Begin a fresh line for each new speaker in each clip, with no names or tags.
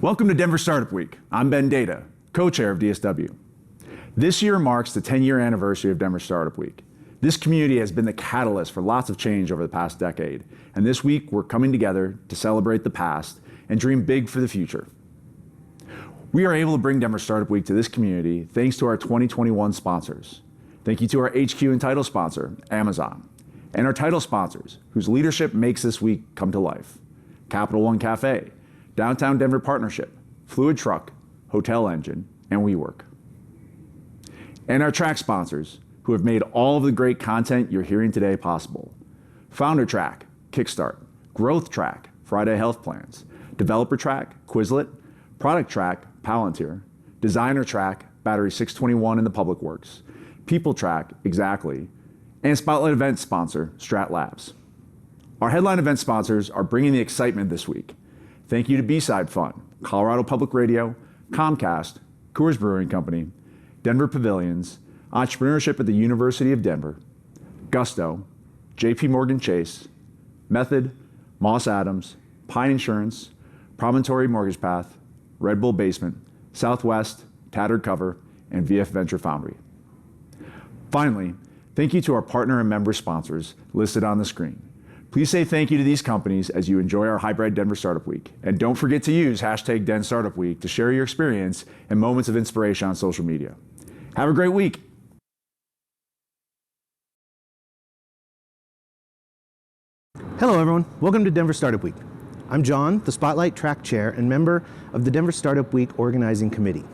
Welcome to Denver Startup Week. I'm Ben Data, co-chair of DSW. This year marks the 10-year anniversary of Denver Startup Week. This community has been the catalyst for lots of change over the past decade, and this week we're coming together to celebrate the past and dream big for the future. We are able to bring Denver Startup Week to this community thanks to our 2021 sponsors. Thank you to our HQ and title sponsor, Amazon, and our title sponsors, whose leadership makes this week come to life. Capital One Cafe, Downtown Denver Partnership, Fluid Truck, Hotel Engine, and WeWork. And our track sponsors, who have made all of the great content you're hearing today possible. Founder Track, Kickstart, Growth Track, Friday Health Plans, Developer Track, Quizlet, Product Track, Palantir, Designer Track, Battery 621 and the Public Works, People Track, Exactly, and Spotlight event sponsor, Strat Labs. Our headline event sponsors are bringing the excitement this week. Thank you to B-Side Fun, Colorado Public Radio, Comcast, Coors Brewing Company, Denver Pavilions, Entrepreneurship at the University of Denver, Gusto, JP Morgan Chase, Method, Moss Adams, Pine Insurance, Promontory Mortgage Path, Red Bull Basement, Southwest, Tattered Cover, and VF Venture Foundry. Finally, thank you to our partner and member sponsors listed on the screen. Please say thank you to these companies as you enjoy our hybrid Denver Startup Week. And don't forget to use hashtag #DenStartupWeek to share your experience and moments of inspiration on social media. Have a great week.
Hello everyone, welcome to Denver Startup Week. I'm John, the Spotlight Track Chair and member of the Denver Startup Week Organizing Committee.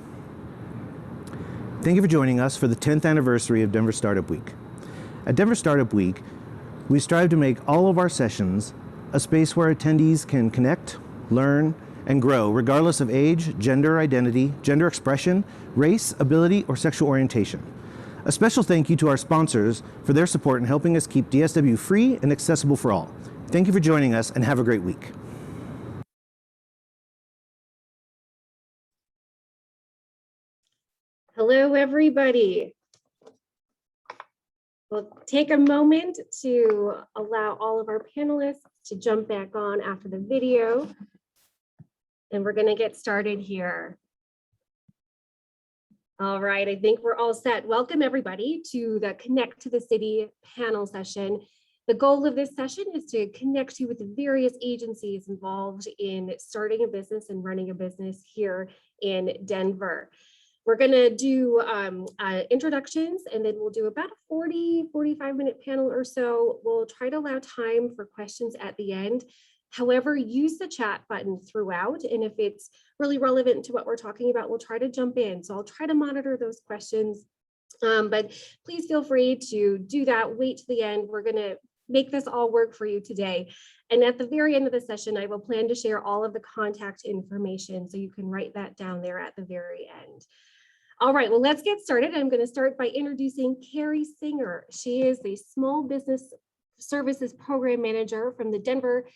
Thank you for joining us for the 10th anniversary of Denver Startup Week. At Denver Startup Week, we strive to make all of our sessions a space where attendees can connect, learn, and grow regardless of age, gender identity, gender expression, race, ability, or sexual orientation. A special thank you to our sponsors for their support in helping us keep DSW free and accessible for all. Thank you for joining us and have a great week.
Hello, everybody. We'll take a moment to allow all of our panelists to jump back on after the video, and we're going to get started here. All right, I think we're all set. Welcome, everybody, to the Connect to the City panel session. The goal of this session is to connect you with the various agencies involved in starting a business and running a business here in Denver. We're going to do introductions, and then we'll do about a 45-minute panel or so. We'll try to allow time for questions at the end. However, use the chat button throughout, and if it's really relevant to what we're talking about, we'll try to jump in. So I'll try to monitor those questions, but please feel free to do that. Wait to the end. We're going to make this all work for you today. And at the very end of the session, I will plan to share all of the contact information, so you can write that down there at the very end. All right, well, let's get started. I'm going to start by introducing Carrie Singer. She is the Small Business Services Program Manager from the Denver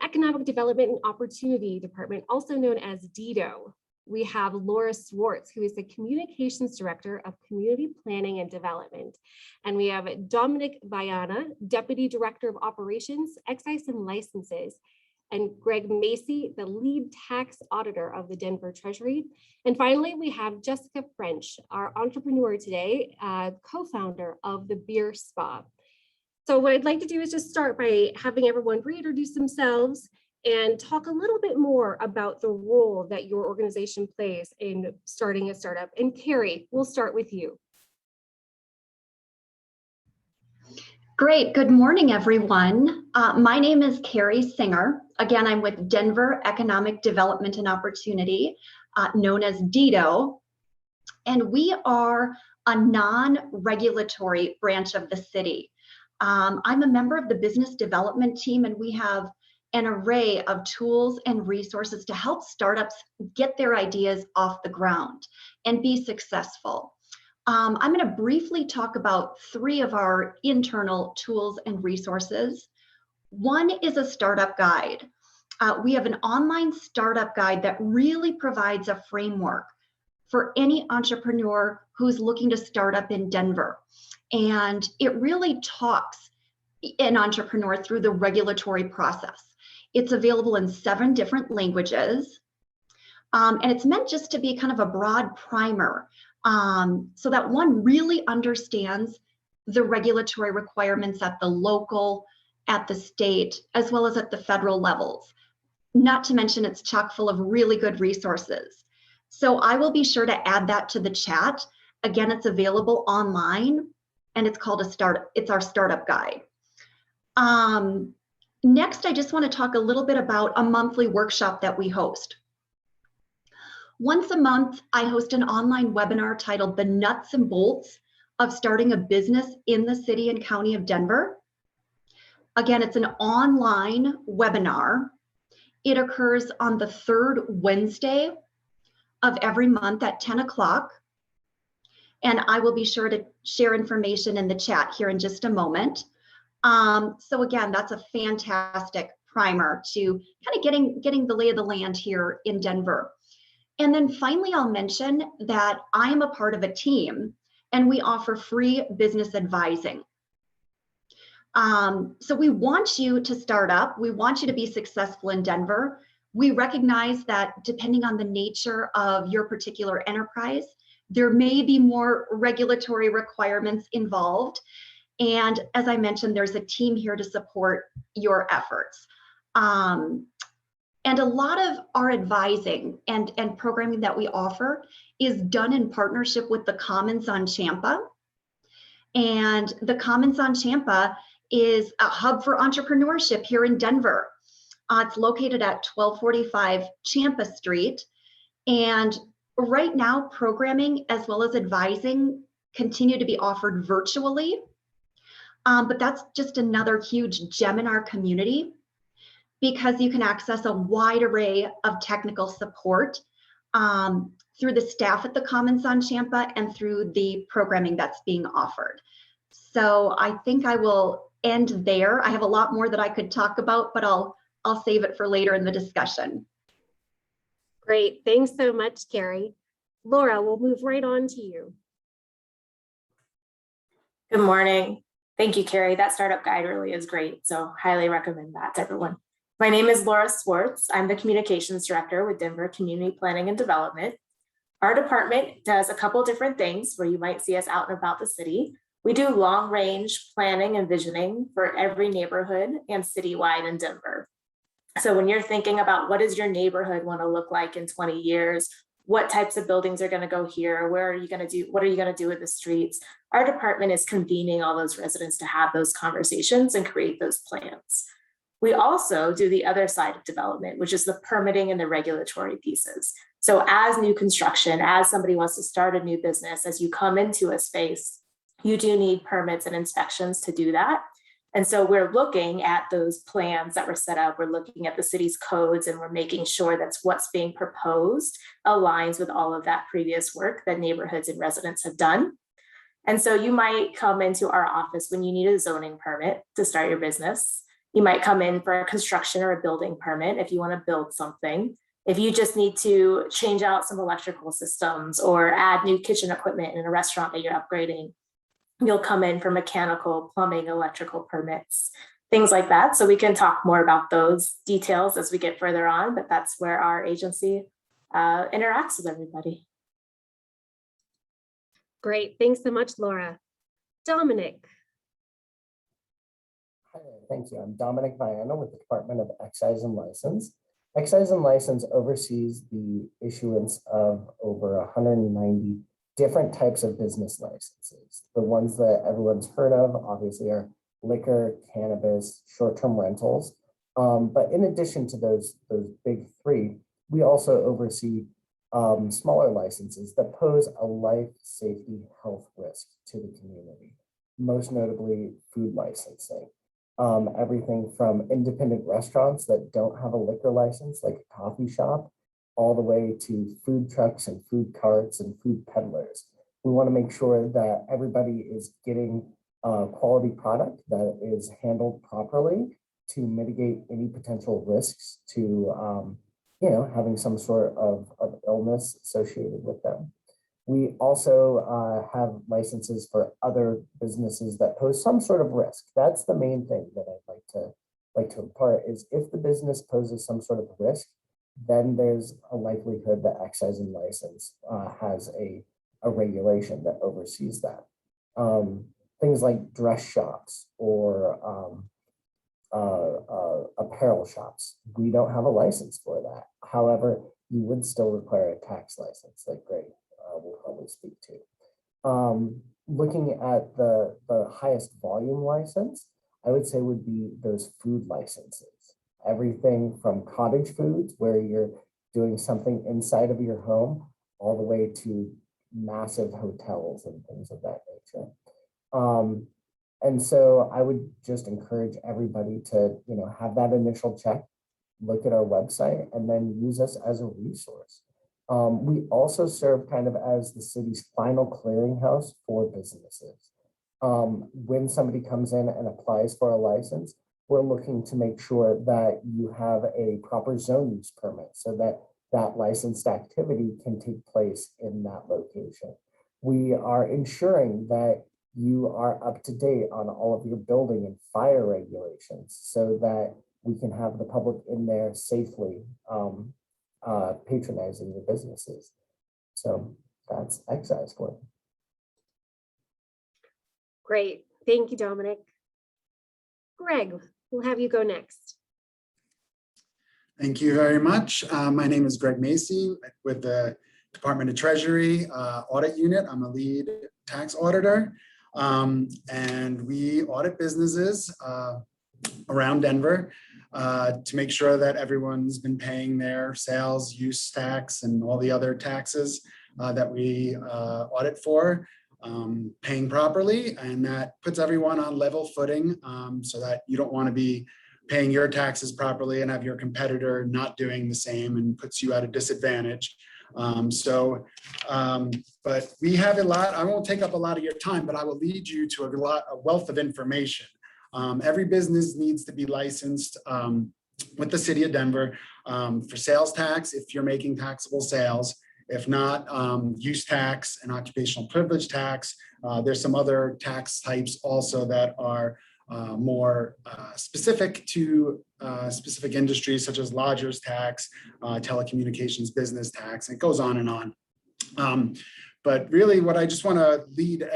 Economic Development and Opportunity Department, also known as DDO. We have Laura Swartz, who is the Communications Director of Community Planning and Development. And we have Dominic Viana, Deputy Director of Operations, Excise and Licenses, and Greg Masi, the Lead Tax Auditor of the Denver Treasury. And finally, we have Jessica French, our entrepreneur today, co-founder of the Beer Spa. So what I'd like to do is just start by having everyone reintroduce themselves and talk a little bit more about the role that your organization plays in starting a startup. And Carrie, we'll start with you.
Great. Good morning, everyone. My name is Carrie Singer. Again, I'm with Denver Economic Development and Opportunity, known as DDO. And we are a non-regulatory branch of the city. I'm a member of the business development team, and we have an array of tools and resources to help startups get their ideas off the ground and be successful. I'm going to briefly talk about 3 of our internal tools and resources. One is a startup guide. We have an online startup guide that really provides a framework for any entrepreneur who's looking to start up in Denver. And it really talks an entrepreneur through the regulatory process. It's available in 7 different languages. And it's meant just to be kind of a broad primer so that one really understands the regulatory requirements at the local, at the state, as well as at the federal levels. Not to mention it's chock full of really good resources. So I will be sure to add that to the chat. Again, it's available online and it's called it's our startup guide. Next, I just want to talk a little bit about a monthly workshop that we host. Once a month, I host an online webinar titled The Nuts and Bolts of Starting a Business in the City and County of Denver. Again, it's an online webinar. It occurs on the third Wednesday of every month at 10 o'clock. And I will be sure to share information in the chat here in just a moment. So again, that's a fantastic primer to kind of getting the lay of the land here in Denver. And then finally, I'll mention that I'm a part of a team and we offer free business advising. So we want you to start up. We want you to be successful in Denver. We recognize that depending on the nature of your particular enterprise, there may be more regulatory requirements involved. And as I mentioned, there's a team here to support your efforts. And a lot of our advising and programming that we offer is done in partnership with the Commons on Champa. And the Commons on Champa is a hub for entrepreneurship here in Denver. It's located at 1245 Champa Street. And right now, programming as well as advising continue to be offered virtually. But that's just another huge gem in our community, because you can access a wide array of technical support through the staff at the Commons on Champa and through the programming that's being offered. So I think I will end there. I have a lot more that I could talk about, but I'll save it for later in the discussion.
Great, thanks so much, Carrie. Laura, we'll move right on to you.
Good morning. Thank you, Carrie. That startup guide really is great. So highly recommend that to everyone. My name is Laura Swartz. I'm the Communications Director with Denver Community Planning and Development. Our department does a couple different things where you might see us out and about the city. We do long range planning and visioning for every neighborhood and citywide in Denver. So when you're thinking about what does your neighborhood want to look like in 20 years, what types of buildings are going to go here, where are you going to do, what are you going to do with the streets? Our department is convening all those residents to have those conversations and create those plans. We also do the other side of development, which is the permitting and the regulatory pieces. So as new construction, as somebody wants to start a new business, as you come into a space, you do need permits and inspections to do that. And so we're looking at those plans that were set up. We're looking at the city's codes and we're making sure that what's being proposed aligns with all of that previous work that neighborhoods and residents have done. And so you might come into our office when you need a zoning permit to start your business. You might come in for a construction or a building permit if you want to build something. If you just need to change out some electrical systems or add new kitchen equipment in a restaurant that you're upgrading, you'll come in for mechanical, plumbing, electrical permits, things like that. So we can talk more about those details as we get further on, but that's where our agency interacts with everybody.
Great, thanks so much, Laura. Dominic.
Hi, thank you. I'm Dominic Viana with the Department of Excise and License. Excise and License oversees the issuance of over 190 different types of business licenses. The ones that everyone's heard of obviously are liquor, cannabis, short-term rentals. But in addition to those big three, we also oversee smaller licenses that pose a life, safety, health risk to the community, most notably food licensing. Everything from independent restaurants that don't have a liquor license, like a coffee shop, all the way to food trucks and food carts and food peddlers. We want to make sure that everybody is getting a quality product that is handled properly to mitigate any potential risks to having some sort of illness associated with them. We also have licenses for other businesses that pose some sort of risk. That's the main thing that I'd like to impart is if the business poses some sort of risk, then there's a likelihood that Excise and License has a regulation that oversees that. Things like dress shops or apparel shops, we don't have a license for that. However, you would still require a tax license, like Greg will probably speak to. Looking at the highest volume license, I would say would be those food licenses. Everything from Cottage Foods, where you're doing something inside of your home, all the way to massive hotels and things of that nature. And so I would just encourage everybody to, have that initial check, look at our website, and then use us as a resource. We also serve kind of as the city's final clearinghouse for businesses. When somebody comes in and applies for a license, we're looking to make sure that you have a proper zone use permit so that that licensed activity can take place in that location. We are ensuring that you are up to date on all of your building and fire regulations so that we can have the public in there safely patronizing your businesses. So that's Excise for you.
Great. Thank you, Dominic. Greg, we'll have you go next.
Thank you very much. My name is Greg Masi with the Department of Treasury Audit Unit. I'm a lead tax auditor, and we audit businesses around Denver to make sure that everyone's been paying their sales, use tax, and all the other taxes that we audit for, paying properly, and that puts everyone on level footing so that you don't want to be paying your taxes properly and have your competitor not doing the same and puts you at a disadvantage. But we have a lot. I won't take up a lot of your time, but I will lead you to a wealth of information. Every business needs to be licensed with the city of Denver for sales tax if you're making taxable sales. If not, use tax and occupational privilege tax. There's some other tax types also that are more specific to specific industries, such as lodgers tax, telecommunications business tax. It goes on and on. But really what I just want to lead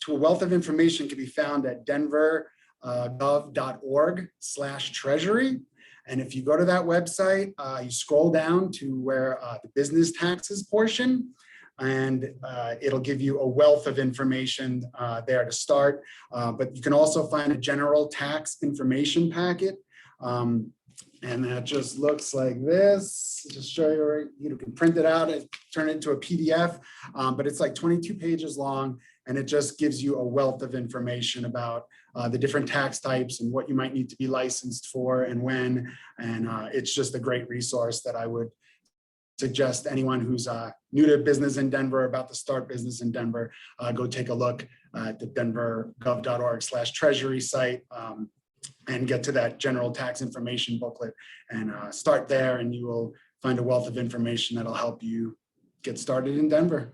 to a wealth of information can be found at denvergov.org/treasury. And if you go to that website, you scroll down to where the business taxes portion, and it'll give you a wealth of information there to start. But you can also find a general tax information packet. And that just looks like this. Just show you, you can print it out and turn it into a PDF, but it's like 22 pages long, and it just gives you a wealth of information about the different tax types and what you might need to be licensed for and when. And it's just a great resource that I would suggest anyone who's new to business in Denver, about to start business in Denver, go take a look at the denvergov.org/treasury site and get to that general tax information booklet and start there, and you will find a wealth of information that'll help you get started in Denver.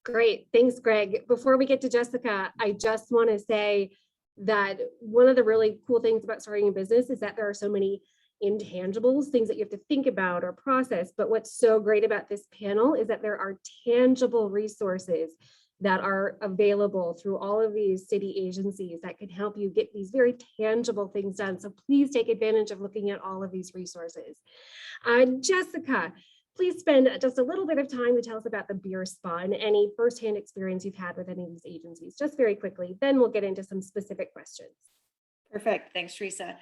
Great. Thanks, Greg. Before we get to Jessica, I just want to say that one of the really cool things about starting a business is that there are so many intangibles, things that you have to think about or process. But what's so great about this panel is that there are tangible resources that are available through all of these city agencies that can help you get these very tangible things done. So please take advantage of looking at all of these resources. Jessica, please spend just a little bit of time to tell us about the beer spa and any firsthand experience you've had with any of these agencies, just very quickly. Then we'll get into some specific questions.
Perfect. Thanks, Teresa.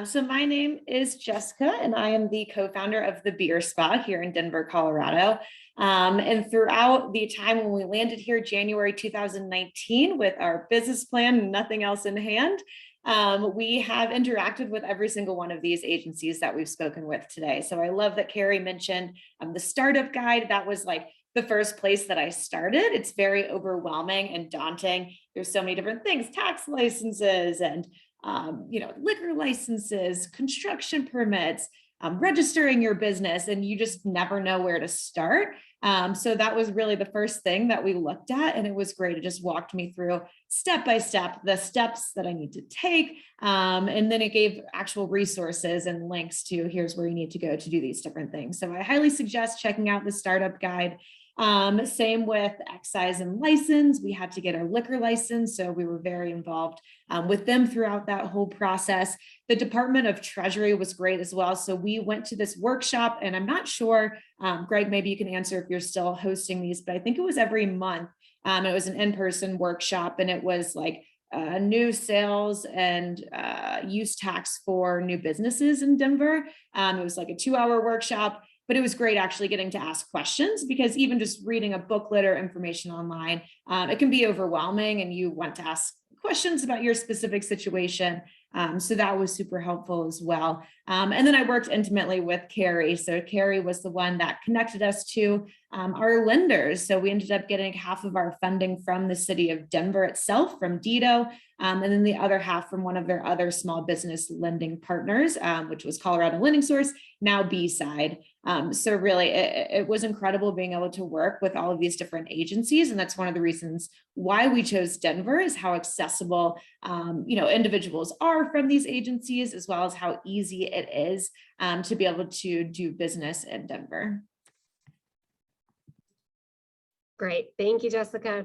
So my name is Jessica, and I am the co-founder of the Beer Spa here in Denver, Colorado. And throughout the time when we landed here, January 2019, with our business plan and nothing else in hand, we have interacted with every single one of these agencies that we've spoken with today. So I love that Carrie mentioned the startup guide. That was like the first place that I started. It's very overwhelming and daunting. There's so many different things, tax licenses and liquor licenses, construction permits, registering your business, and you just never know where to start. So that was really the first thing that we looked at, and it was great. It just walked me through step by step the steps that I need to take, and then it gave actual resources and links to here's where you need to go to do these different things. So I highly suggest checking out the startup guide. Same with excise and license. We had to get our liquor license, so we were very involved with them throughout that whole process. The Department of Treasury was great as well. So we went to this workshop, and I'm not sure, Greg, maybe you can answer if you're still hosting these, but I think it was every month. It was an in-person workshop, and it was like new sales and use tax for new businesses in Denver. It was like a 2-hour workshop. But it was great actually getting to ask questions, because even just reading a booklet or information online, it can be overwhelming, and you want to ask questions about your specific situation. So that was super helpful as well. And then I worked intimately with Carrie. So Carrie was the one that connected us to our lenders. So we ended up getting half of our funding from the city of Denver itself, from DSW, and then the other half from one of their other small business lending partners, which was Colorado Lending Source, now B-Side. So really, it was incredible being able to work with all of these different agencies. And that's one of the reasons why we chose Denver, is how accessible individuals are from these agencies, as well as how easy it is to be able to do business in Denver.
Great. Thank you, Jessica.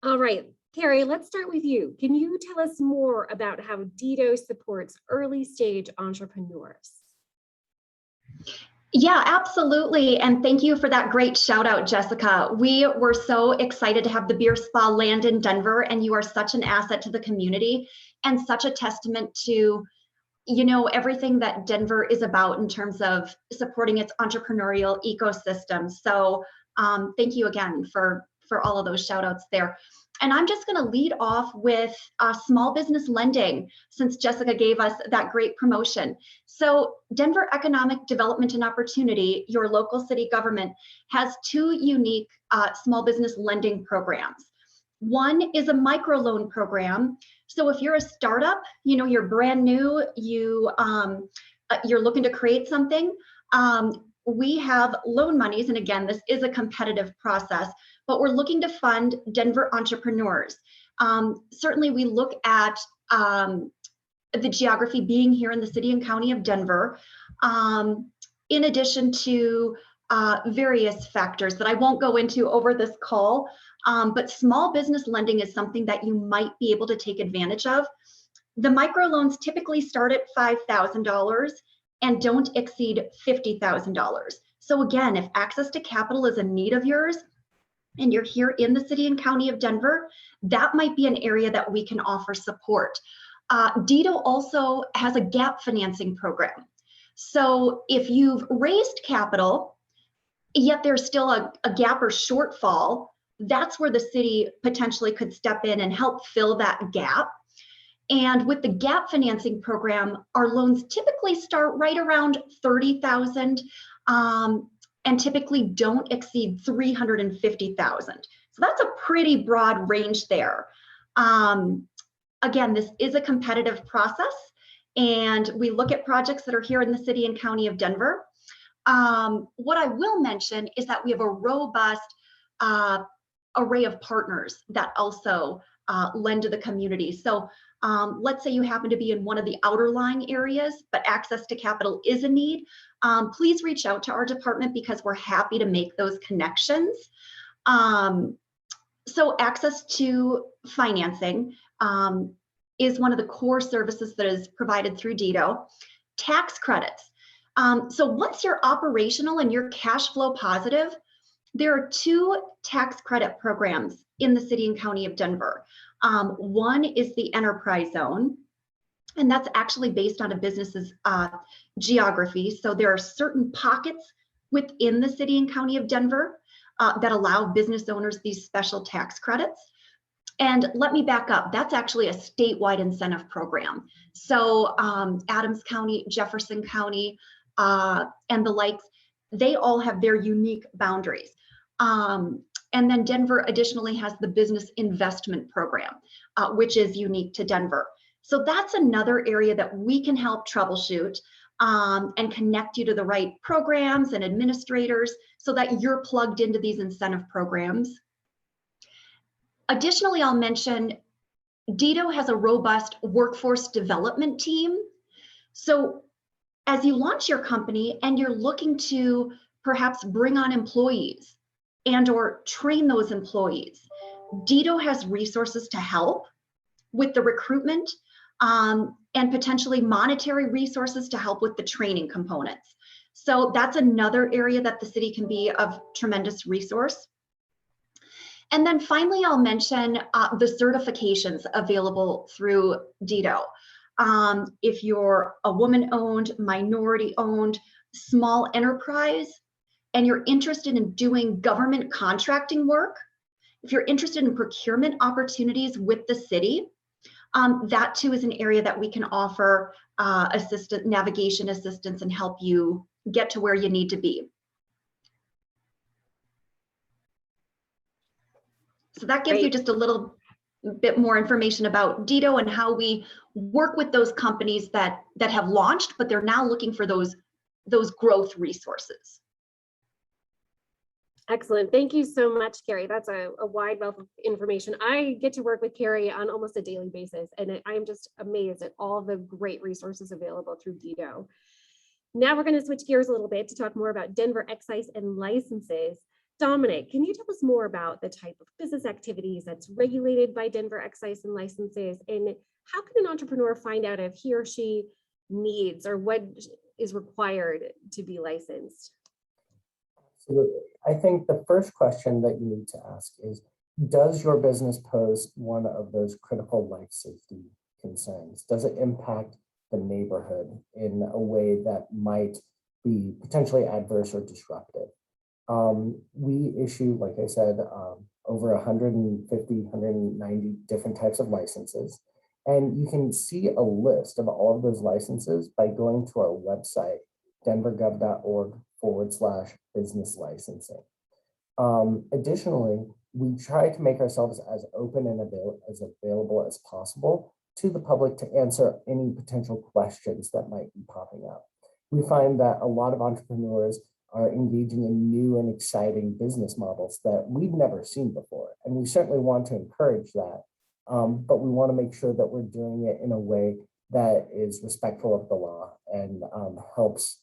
All right, Carrie, let's start with you. Can you tell us more about how DSW supports early stage entrepreneurs?
Yeah, absolutely. And thank you for that great shout out, Jessica. We were so excited to have the beer spa land in Denver, and you are such an asset to the community and such a testament to, everything that Denver is about in terms of supporting its entrepreneurial ecosystem. So thank you again for all of those shout outs there. And I'm just going to lead off with small business lending, since Jessica gave us that great promotion. So Denver Economic Development and Opportunity, your local city government, has 2 unique small business lending programs. One is a microloan program. So if you're a startup, you're brand new, you're looking to create something, we have loan monies. And again, this is a competitive process, but we're looking to fund Denver entrepreneurs. Certainly we look at the geography being here in the city and county of Denver, in addition to various factors that I won't go into over this call, but small business lending is something that you might be able to take advantage of. The microloans typically start at $5,000 and don't exceed $50,000. So again, if access to capital is a need of yours, and you're here in the city and county of Denver, that might be an area that we can offer support. DSW also has a gap financing program. So if you've raised capital, yet there's still a gap or shortfall, that's where the city potentially could step in and help fill that gap. And with the gap financing program, our loans typically start right around $30,000. And typically don't exceed $350,000. So that's a pretty broad range there. Again, this is a competitive process, and we look at projects that are here in the city and county of Denver. What I will mention is that we have a robust array of partners that also lend to the community. So let's say you happen to be in one of the outer lying areas, but access to capital is a need. Please reach out to our department, because we're happy to make those connections. So access to financing is one of the core services that is provided through DSW. Tax credits. So once you're operational and you're cash flow positive, there are 2 tax credit programs in the city and county of Denver. One is the enterprise zone, and that's actually based on a business's geography. So there are certain pockets within the city and county of Denver that allow business owners these special tax credits. And let me back up, that's actually a statewide incentive program. So Adams County, Jefferson County, and the likes, they all have their unique boundaries. And then Denver additionally has the business investment program, which is unique to Denver. So that's another area that we can help troubleshoot. and connect you to the right programs and administrators so that you're plugged into these incentive programs. Additionally, I'll mention DIDO has a robust workforce development team. So as you launch your company and you're looking to perhaps bring on employees and or train those employees, DIDO has resources to help with the recruitment and potentially monetary resources to help with the training components. So that's another area that the city can be of tremendous resource. And then finally, I'll mention the certifications available through DIDO. If you're a woman-owned, minority-owned, small enterprise, and you're interested in doing government contracting work, if you're interested in procurement opportunities with the city, that too is an area that we can offer navigation assistance and help you get to where you need to be. So that gives you just a little bit more information about DIDO and how we work with those companies that have launched, but they're now looking for those growth resources.
Excellent. Thank you so much, Carrie. That's a wide wealth of information. I get to work with Carrie on almost a daily basis, and I'm just amazed at all the great resources available through DIDO. Now we're going to switch gears a little bit to talk more about Denver excise and licenses. Dominic, can you tell us more about the type of business activities that's regulated by Denver excise and licenses, and how can an entrepreneur find out if he or she needs or what is required to be licensed?
Absolutely. I think the first question that you need to ask is, does your business pose one of those critical life safety concerns? Does it impact the neighborhood in a way that might be potentially adverse or disruptive? We issue, like I said, over 150, 190 different types of licenses. And you can see a list of all of those licenses by going to our website, denvergov.org/business licensing. Additionally, we try to make ourselves as open and available as possible to the public to answer any potential questions that might be popping up. We find that a lot of entrepreneurs are engaging in new and exciting business models that we've never seen before. And we certainly want to encourage that, but we want to make sure that we're doing it in a way that is respectful of the law and helps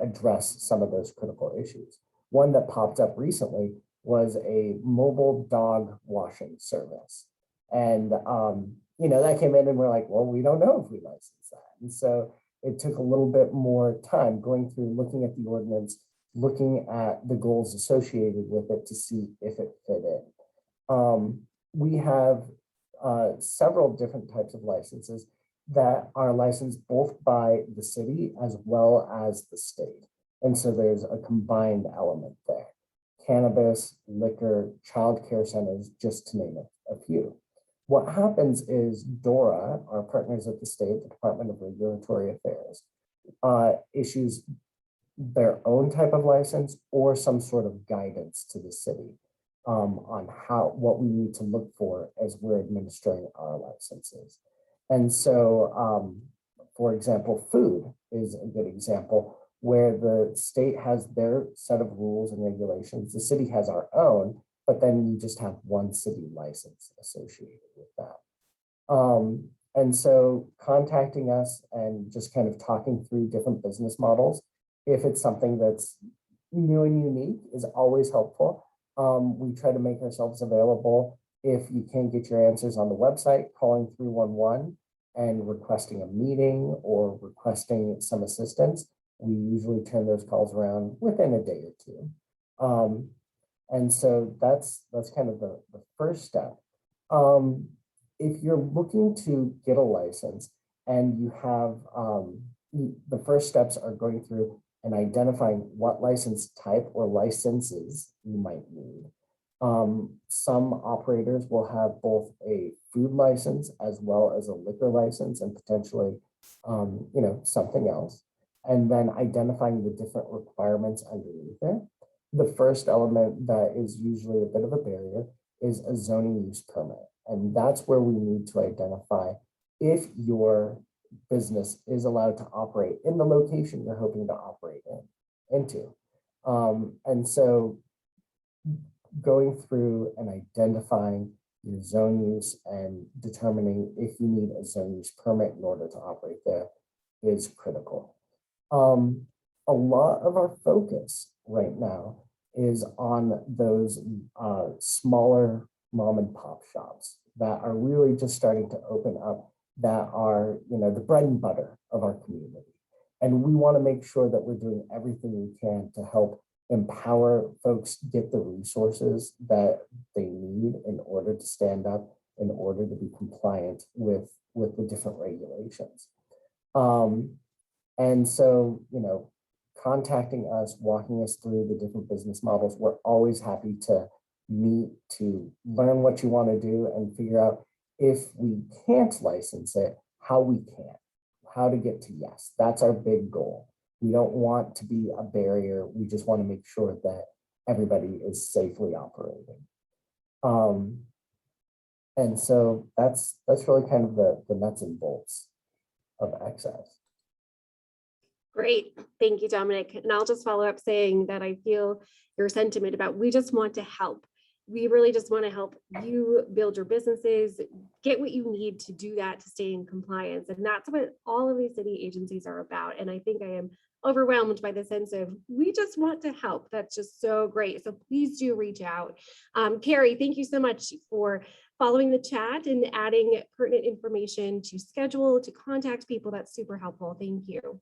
address some of those critical issues. One that popped up recently was a mobile dog washing service. And, that came in and we're like, well, we don't know if we license that. And so it took a little bit more time going through, looking at the ordinance, looking at the goals associated with it to see if it fit in. We have several different types of licenses that are licensed both by the city as well as the state. And so there's a combined element there. Cannabis, liquor, childcare centers, just to name a few. What happens is DORA, our partners at the state, the Department of Regulatory Affairs, issues their own type of license or some sort of guidance to the city on what we need to look for as we're administering our licenses. And so, for example, food is a good example where the state has their set of rules and regulations. The city has our own, but then you just have one city license associated with that. And so contacting us and just kind of talking through different business models, if it's something that's new and unique, is always helpful. We try to make ourselves available. If you can't get your answers on the website, calling 311 and requesting a meeting or requesting some assistance, we usually turn those calls around within a day or two. And so that's kind of the first step. If you're looking to get a license and you have, the first steps are going through and identifying what license type or licenses you might need. Some operators will have both a food license as well as a liquor license and potentially, something else. And then identifying the different requirements underneath it. The first element that is usually a bit of a barrier is a zoning use permit. And that's where we need to identify if your business is allowed to operate in the location you're hoping to operate into. And so going through and identifying your zone use and determining if you need a zone use permit in order to operate there is critical. A lot of our focus right now is on those smaller mom and pop shops that are really just starting to open up, that are, you know, the bread and butter of our community. And we want to make sure that we're doing everything we can to help empower folks get the resources that they need in order to stand up, in order to be compliant with the different regulations. And so, you know, contacting us, walking us through the different business models, we're always happy to meet, to learn what you want to do and figure out if we can't license it, how we can, how to get to yes. That's our big goal. We don't want to be a barrier. We just want to make sure that everybody is safely operating. And so that's really kind of the nuts and bolts of Excise.
Great. Thank you, Dominic. And I'll just follow up saying that I feel your sentiment about we just want to help. We really just want to help you build your businesses, get what you need to do that, to stay in compliance. And that's what all of these city agencies are about. And I think I am overwhelmed by the sense of we just want to help. That's just so great. So please do reach out. Carrie, thank you so much for following the chat and adding pertinent information to schedule, to contact people. That's super helpful. Thank you.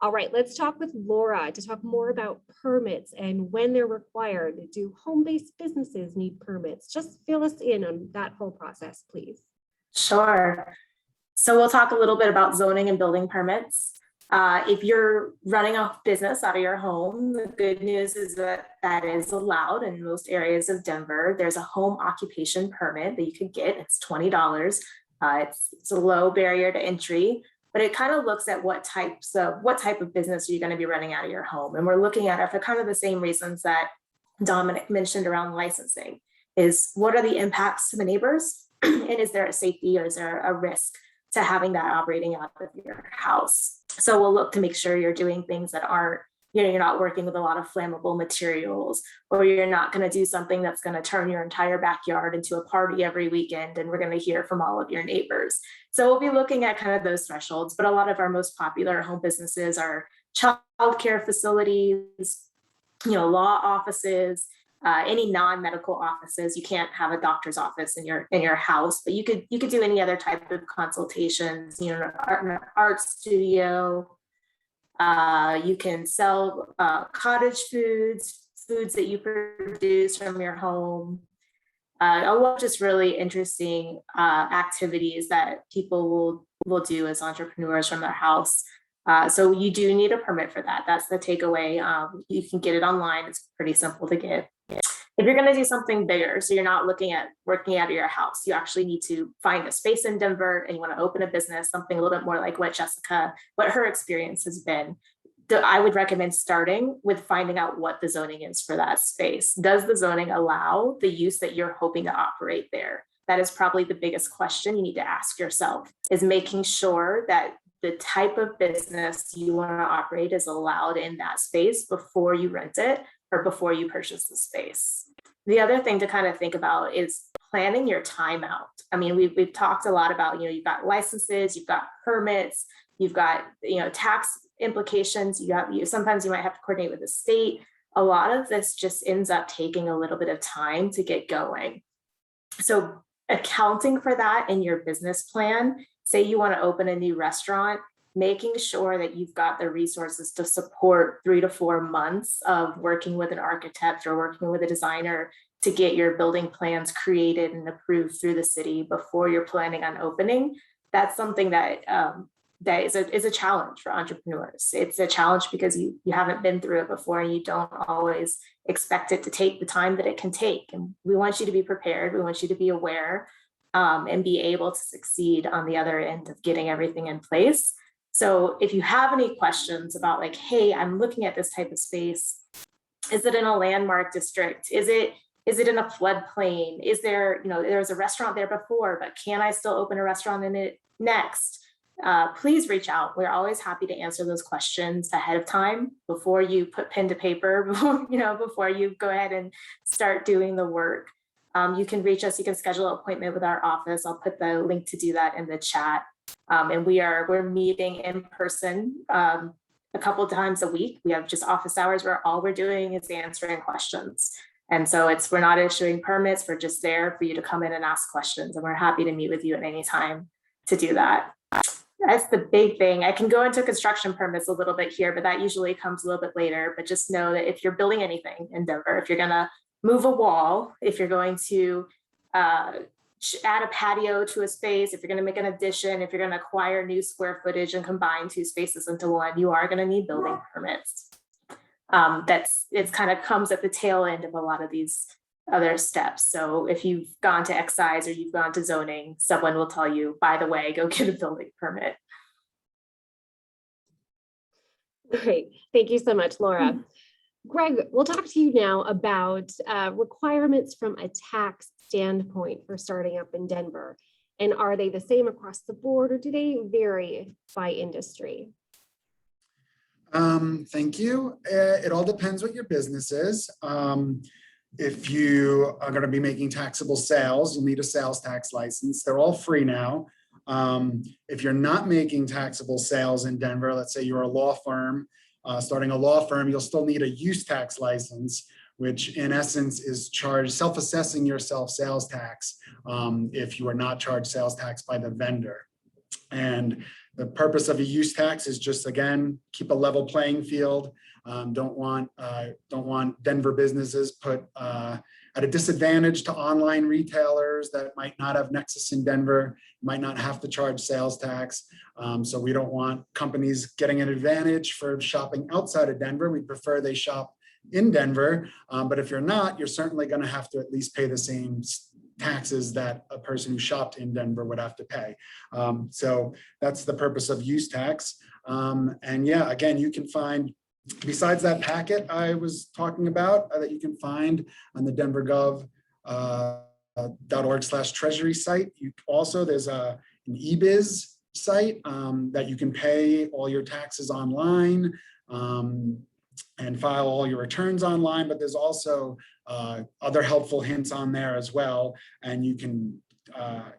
All right, let's talk with Laura to talk more about permits and when they're required. Do home-based businesses need permits? Just fill us in on that whole process, please.
Sure. So we'll talk a little bit about zoning and building permits. If you're running a business out of your home, the good news is that that is allowed in most areas of Denver. There's a home occupation permit that you could get. It's $20. It's a low barrier to entry, but it kind of looks at what type of business are you going to be running out of your home. And we're looking at it for kind of the same reasons that Dominic mentioned around licensing, is what are the impacts to the neighbors? And is there a safety or is there a risk to having that operating out of your house? So we'll look to make sure you're doing things that aren't, you know, you're not working with a lot of flammable materials, or you're not going to do something that's going to turn your entire backyard into a party every weekend. And we're going to hear from all of your neighbors. So we'll be looking at kind of those thresholds, but a lot of our most popular home businesses are childcare facilities, you know, law offices, any non-medical offices. You can't have a doctor's office in your house, but you could do any other type of consultations, you know, an art studio. You can sell cottage foods that you produce from your home. A lot of just really interesting activities that people will do as entrepreneurs from their house. So you do need a permit for that. That's the takeaway. You can get it online. It's pretty simple to get. If you're going to do something bigger, so you're not looking at working out of your house, you actually need to find a space in Denver and you want to open a business, something a little bit more like what her experience has been. I would recommend starting with finding out what the zoning is for that space. Does the zoning allow the use that you're hoping to operate there? That is probably the biggest question you need to ask yourself, is making sure that the type of business you want to operate is allowed in that space before you rent it or before you purchase the space. The other thing to kind of think about is planning your time out. I mean, we've talked a lot about, you know, you've got licenses, you've got permits, you've got, you know, tax implications. Sometimes you might have to coordinate with the state. A lot of this just ends up taking a little bit of time to get going. So accounting for that in your business plan, say you want to open a new restaurant, making sure that you've got the resources to support 3 to 4 months of working with an architect or working with a designer to get your building plans created and approved through the city before you're planning on opening. That's something that is a challenge for entrepreneurs. It's a challenge because you haven't been through it before and you don't always expect it to take the time that it can take. And we want you to be prepared. We want you to be aware and be able to succeed on the other end of getting everything in place. So if you have any questions about like, hey, I'm looking at this type of space, is it in a landmark district? Is it in a floodplain? Is there, you know, there was a restaurant there before, but can I still open a restaurant in it next? please reach out. We're always happy to answer those questions ahead of time before you put pen to paper, before you go ahead and start doing the work. You can reach us, you can schedule an appointment with our office. I'll put the link to do that in the chat. And we're meeting in person a couple times a week. We have just office hours where all we're doing is answering questions. And so we're not issuing permits, we're just there for you to come in and ask questions. And we're happy to meet with you at any time to do that. That's the big thing. I can go into construction permits a little bit here, but that usually comes a little bit later. But just know that if you're building anything in Denver, if you're gonna move a wall, if you're going to add a patio to a space, if you're going to make an addition, if you're going to acquire new square footage and combine two spaces into one, you are going to need building permits. It's kind of comes at the tail end of a lot of these other steps. So if you've gone to excise or you've gone to zoning, someone will tell you, by the way, go get a building permit.
Great. Thank you so much, Laura. Greg, we'll talk to you now about requirements from a tax standpoint for starting up in Denver. And are they the same across the board or do they vary by industry?
Thank you. It all depends what your business is. If you are going to be making taxable sales, you'll need a sales tax license. They're all free now. If you're not making taxable sales in Denver, let's say you're a law firm, starting a law firm, you'll still need a use tax license, which in essence is self-assessing yourself sales tax if you are not charged sales tax by the vendor. And the purpose of a use tax is just, again, keep a level playing field. Don't want Denver businesses put at a disadvantage to online retailers that might not have nexus in Denver, might not have to charge sales tax. So we don't want companies getting an advantage for shopping outside of Denver. We prefer they shop in Denver. But if you're not, you're certainly going to have to at least pay the same taxes that a person who shopped in Denver would have to pay. So that's the purpose of use tax. And yeah, again, you can find, besides that packet I was talking about that you can find on the denvergov.org/treasury site. There's an eBiz site that you can pay all your taxes online and file all your returns online, but there's also other helpful hints on there as well. And you can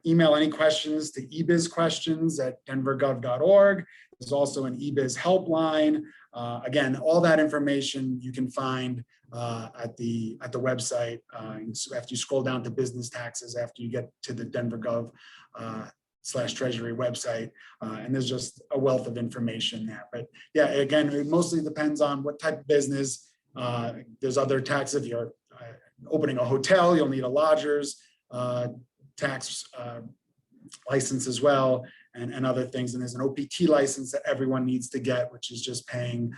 email any questions to ebizquestions@denvergov.org. There's also an eBiz helpline. Again, all that information you can find at the website. So after you scroll down to business taxes, after you get to the denvergov/treasury website, and there's just a wealth of information there. But yeah, again, it mostly depends on what type of business. There's other taxes. If you're opening a hotel, you'll need a lodger's tax license as well, and other things. And there's an OPT license that everyone needs to get, which is just paying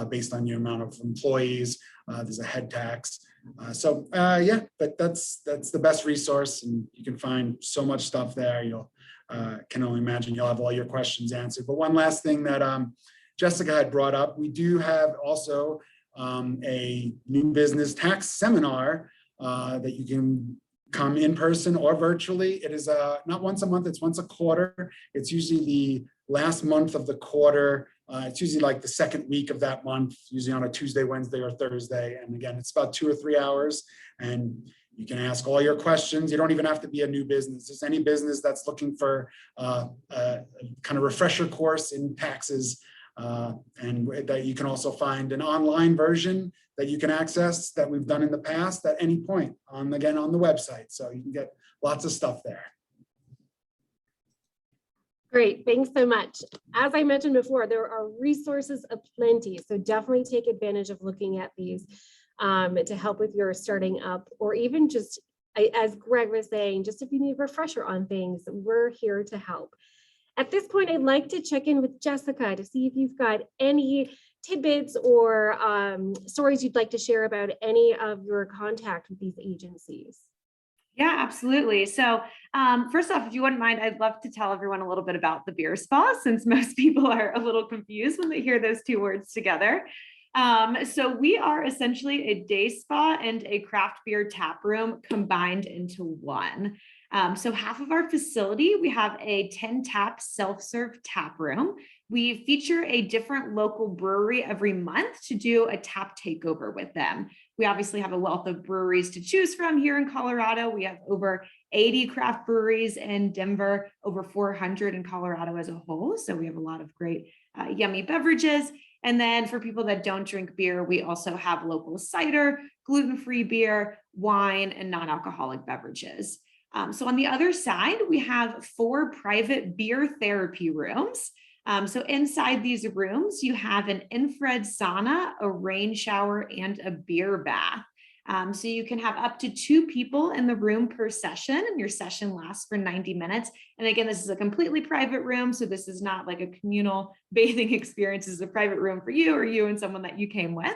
based on your amount of employees. There's a head tax. Yeah, but that's the best resource, and you can find so much stuff there. You'll can only imagine you'll have all your questions answered. But one last thing that Jessica had brought up, we do have also a new business tax seminar that you can come in person or virtually. It is not once a month, it's once a quarter. It's usually the last month of the quarter. It's usually like the second week of that month, usually on a Tuesday, Wednesday, or Thursday. And again, it's about 2 or 3 hours, and you can ask all your questions. You don't even have to be a new business. Just any business that's looking for a kind of refresher course in taxes. And that you can also find an online version that you can access that we've done in the past at any point again on the website. So you can get lots of stuff there.
Great, thanks so much. As I mentioned before, there are resources aplenty, so definitely take advantage of looking at these to help with your starting up, or even just, as Greg was saying, just if you need a refresher on things, we're here to help. At this point, I'd like to check in with Jessica to see if you've got any tidbits or stories you'd like to share about any of your contact with these agencies.
Yeah, absolutely. So first off, if you wouldn't mind, I'd love to tell everyone a little bit about the beer spa, since most people are a little confused when they hear those two words together. So we are essentially a day spa and a craft beer tap room combined into one. So half of our facility, we have a 10 tap self-serve tap room. We feature a different local brewery every month to do a tap takeover with them. We obviously have a wealth of breweries to choose from here in Colorado. We have over 80 craft breweries in Denver, over 400 in Colorado as a whole. So we have a lot of great yummy beverages. And then for people that don't drink beer, we also have local cider, gluten-free beer, wine, and non-alcoholic beverages. So on the other side, we have 4 private beer therapy rooms. So inside these rooms, you have an infrared sauna, a rain shower, and a beer bath. So you can have up to 2 people in the room per session, and your session lasts for 90 minutes. And again, this is a completely private room, so this is not like a communal bathing experience. This is a private room for you or you and someone that you came with.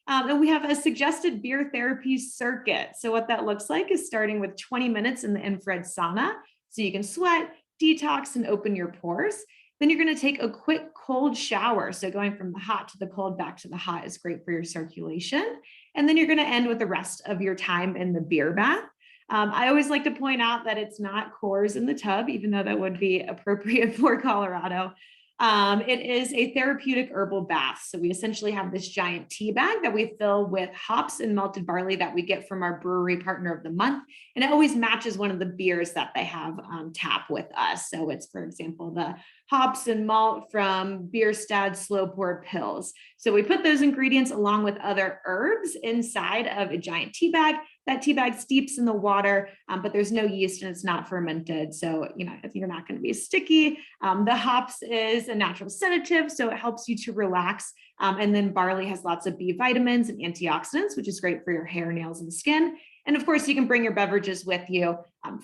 And we have a suggested beer therapy circuit. So what that looks like is starting with 20 minutes in the infrared sauna, so you can sweat, detox, and open your pores. Then you're going to take a quick cold shower. So going from the hot to the cold back to the hot is great for your circulation. And then you're going to end with the rest of your time in the beer bath. I always like to point out that it's not Coors in the tub, even though that would be appropriate for Colorado. It is a therapeutic herbal bath. So we essentially have this giant tea bag that we fill with hops and malted barley that we get from our brewery partner of the month. And it always matches one of the beers that they have on tap with us. So it's, for example, the hops and malt from Bierstadt slow pour pills. So we put those ingredients along with other herbs inside of a giant tea bag. That tea bag steeps in the water, but there's no yeast and it's not fermented. So, you're not going to be sticky. The hops is a natural sedative, so it helps you to relax. And then barley has lots of B vitamins and antioxidants, which is great for your hair, nails, and skin. And of course, you can bring your beverages with you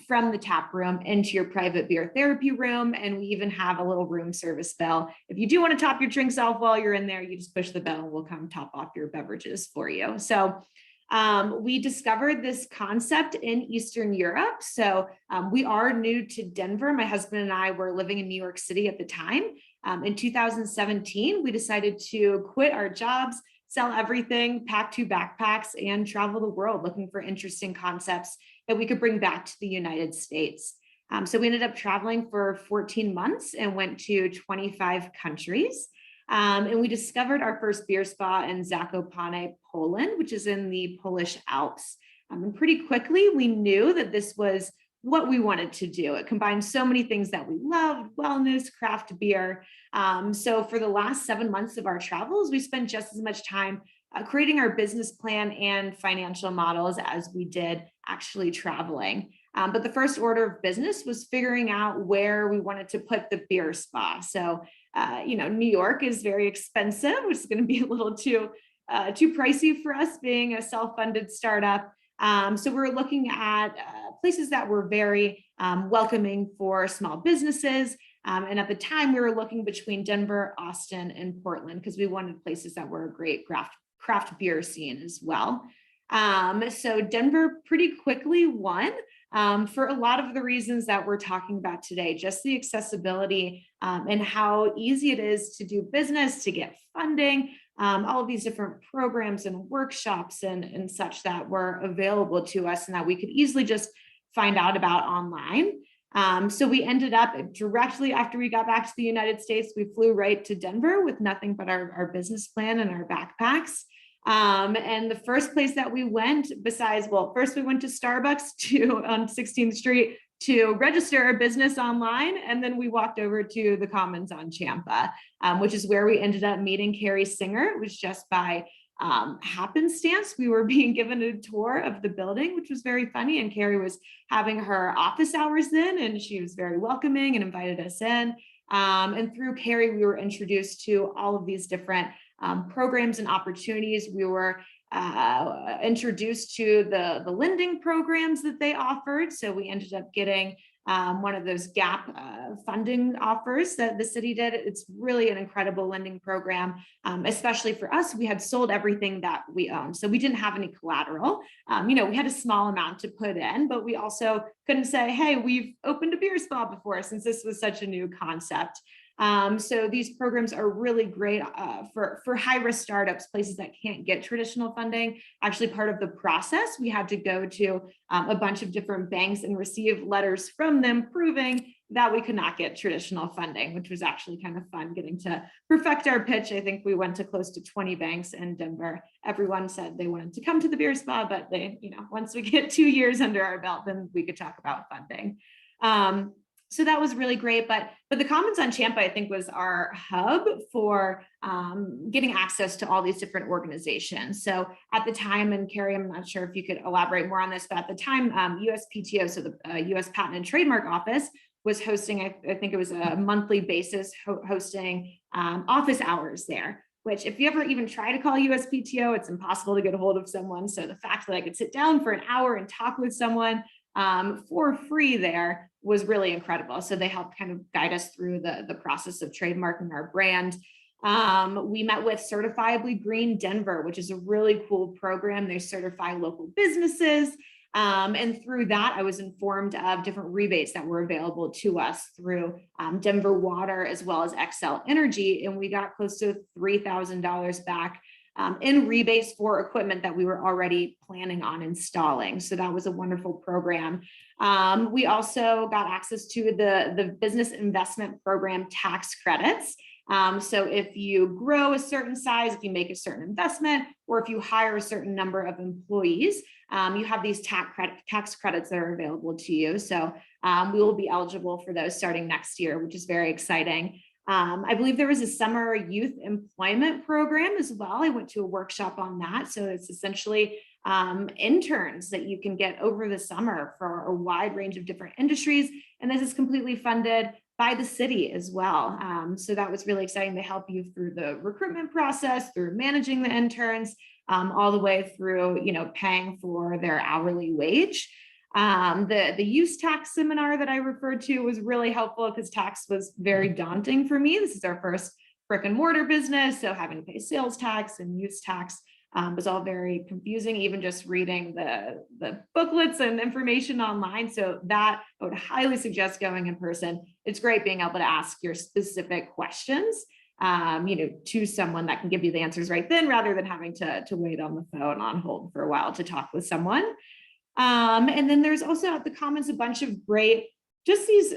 from the tap room into your private beer therapy room. And we even have a little room service bell. If you do want to top your drinks off while you're in there, you just push the bell and we'll come top off your beverages for you. So we discovered this concept in Eastern Europe. So we are new to Denver. My husband and I were living in New York City at the time. In 2017, we decided to quit our jobs, sell everything, pack 2 backpacks, and travel the world looking for interesting concepts that we could bring back to the United States. So we ended up traveling for 14 months and went to 25 countries. And we discovered our first beer spa in Zakopane, Poland, which is in the Polish Alps. And pretty quickly, we knew that this was what we wanted to do. It combined so many things that we loved: wellness, craft beer. So for the last 7 months of our travels, we spent just as much time creating our business plan and financial models as we did actually traveling. But the first order of business was figuring out where we wanted to put the beer spa. So, New York is very expensive, which is going to be a little too pricey for us being a self-funded startup. So we're looking at places that were very welcoming for small businesses. And at the time, we were looking between Denver, Austin, and Portland because we wanted places that were a great craft beer scene as well. So Denver pretty quickly won for a lot of the reasons that we're talking about today, just the accessibility and how easy it is to do business, to get funding, all of these different programs and workshops and such that were available to us and that we could easily just find out about online. So we ended up directly after we got back to the United States, we flew right to Denver with nothing but our business plan and our backpacks. And the first place that we went first we went to Starbucks on 16th Street to register our business online. And then we walked over to the Commons on Champa, which is where we ended up meeting Carrie Singer. It was just by happenstance. We were being given a tour of the building, which was very funny. And Carrie was having her office hours then, and she was very welcoming and invited us in. And through Carrie, we were introduced to all of these different programs and opportunities. We were introduced to the lending programs that they offered. So we ended up getting one of those gap funding offers that the city did. It's really an incredible lending program, especially for us. We had sold everything that we owned. So we didn't have any collateral. We had a small amount to put in, but we also couldn't say, hey, we've opened a beer spa before, since this was such a new concept. So these programs are really great for high-risk startups, places that can't get traditional funding. Actually, part of the process, we had to go to a bunch of different banks and receive letters from them proving that we could not get traditional funding, which was actually kind of fun getting to perfect our pitch. I think we went to close to 20 banks in Denver. Everyone said they wanted to come to the beer spa, but they, once we get 2 years under our belt, then we could talk about funding. So that was really great. But the Commons on Champa, I think, was our hub for getting access to all these different organizations. So at the time, and Carrie, I'm not sure if you could elaborate more on this, but at the time, USPTO, so the US Patent and Trademark Office, was hosting, I think it was a monthly basis, hosting office hours there, which if you ever even try to call USPTO, it's impossible to get a hold of someone. So the fact that I could sit down for an hour and talk with someone for free there was really incredible. So they helped kind of guide us through the process of trademarking our brand. We met with Certifiably Green Denver, which is a really cool program. They certify local businesses. And through that, I was informed of different rebates that were available to us through Denver Water as well as Xcel Energy. And we got close to $3,000 back in rebates for equipment that we were already planning on installing. So that was a wonderful program. We also got access to the business investment program tax credits. So if you grow a certain size, if you make a certain investment, or if you hire a certain number of employees, you have these tax credits that are available to you. So we will be eligible for those starting next year, which is very exciting. I believe there was a summer youth employment program as well. I went to a workshop on that. So it's essentially interns that you can get over the summer for a wide range of different industries. And this is completely funded by the city as well. So that was really exciting to help you through the recruitment process, through managing the interns, all the way through, paying for their hourly wage. The use tax seminar that I referred to was really helpful because tax was very daunting for me. This is our first brick and mortar business. So having to pay sales tax and use tax was all very confusing, even just reading the booklets and information online. So that I would highly suggest going in person. It's great being able to ask your specific questions, to someone that can give you the answers right then, rather than having to wait on the phone on hold for a while to talk with someone. And then there's also at the Commons a bunch of great, just these